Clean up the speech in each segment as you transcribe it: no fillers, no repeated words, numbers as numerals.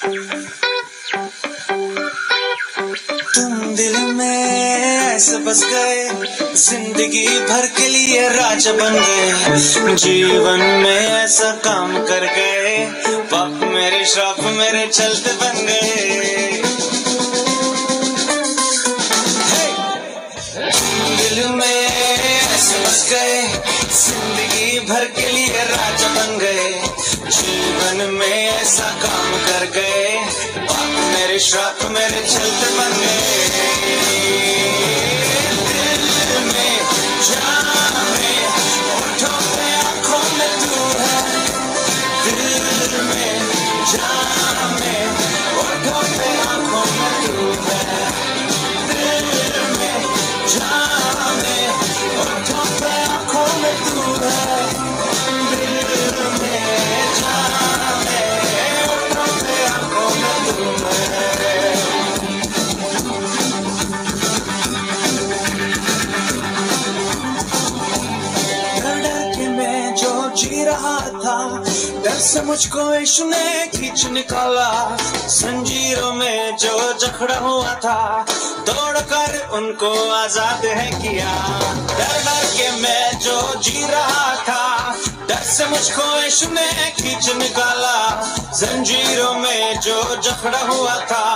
तुम दिल में ऐसे बस गए, जिंदगी भर के लिए राजा बन गए, जीवन में ऐसा काम कर गए, पाप मेरे श्राप मेरे चलते बन गए। दिल में ऐसे बस गए, जिंदगी भर के लिए राजा बन गए, जीवन में ऐसा काम कर गए, पाप मेरे श्राप मेरे चलते बन गए। दिल में जान में होठों पे आंखों में तू है, दिल में जान में होठों पे आंखों में तू है, दिल में जान में होठों पे आंखों में तू है, दिल में जान में होठों पे आंखों में तू है। जी रहा था, डर से मुझको यीशु ने खींच निकाला, जंजीरों में जो जकड़ा हुआ था, दौड़कर उनको आजाद है किया। डर डर के मैं जो जी रहा था, डर से मुझको यीशु ने खींच निकाला, जंजीरों में जो जकड़ा हुआ था,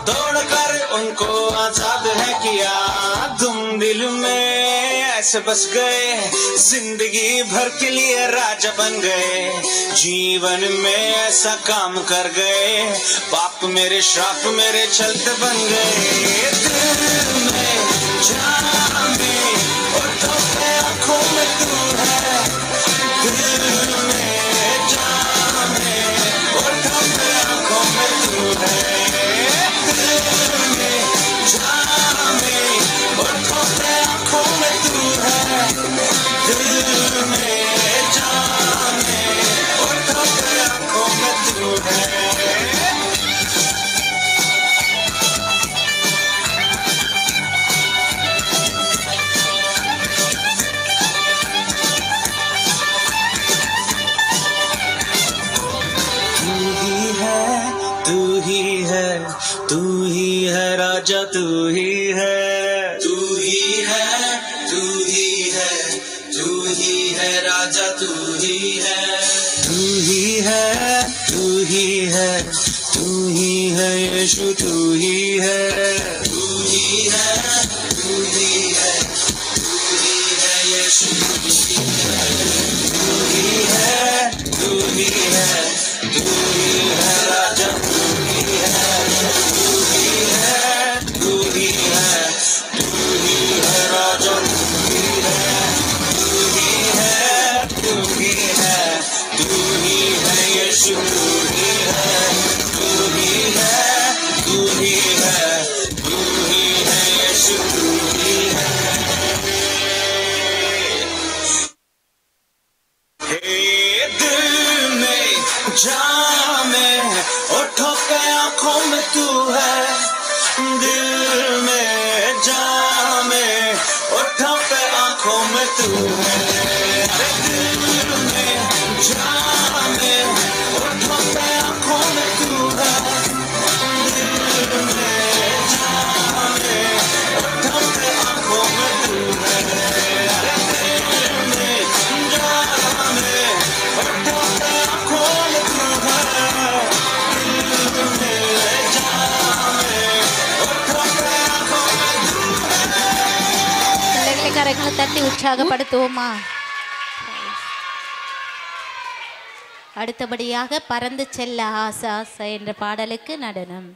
दौड़कर उनको आजाद है किया। तुम दिल में ऐसे बस गए, जिंदगी भर के लिए राजा बन गए, जीवन में ऐसा काम कर गए, पाप मेरे श्राप मेरे चलते बन गए। दिल में जान में होठों पे आंखों में तू है, दिल में जान में होठों पे आंखों में तू है, दिल में जान में होठों पे आंखों में तू है, दिल में जान में होठों पे आंखों में तू है। तू ही है राजा, तू ही है, तू ही है, तू ही है, तू ही है राजा, तू ही है, तू ही है, तू ही है, तू ही है यीशु, तू ही है, तू ही है, तू ही है, तू ही है यीशु, तू ही है, तू ही है, तू ही है राजा, तू ही है, तू ही है, तू ही है, तू ही है राजा, तू ही है, तू ही है, तू ही है, तू ही है यीशु, तू ही है, तू ही है, तू ही है, तू ही है यीशु, तू ही है। दिल में जान में होठों पे आंखों में तू है, दिल में जान में होठों पे आंखों में तू है, दिल में जान में होठों पे आंखों में तू है, दिल में जान में होठों पे आंखों में तू है, दिल में जान में होठों पे आंखों में तू है, दिल में जान में होठों पे आंखों में तू है। கரங்களை தட்டி உற்சாகப்படுத்துவோமா? அடுத்தபடியாக பறந்து செல்ல ஆசை ஆசை என்ற பாடலுக்கு நடனம்.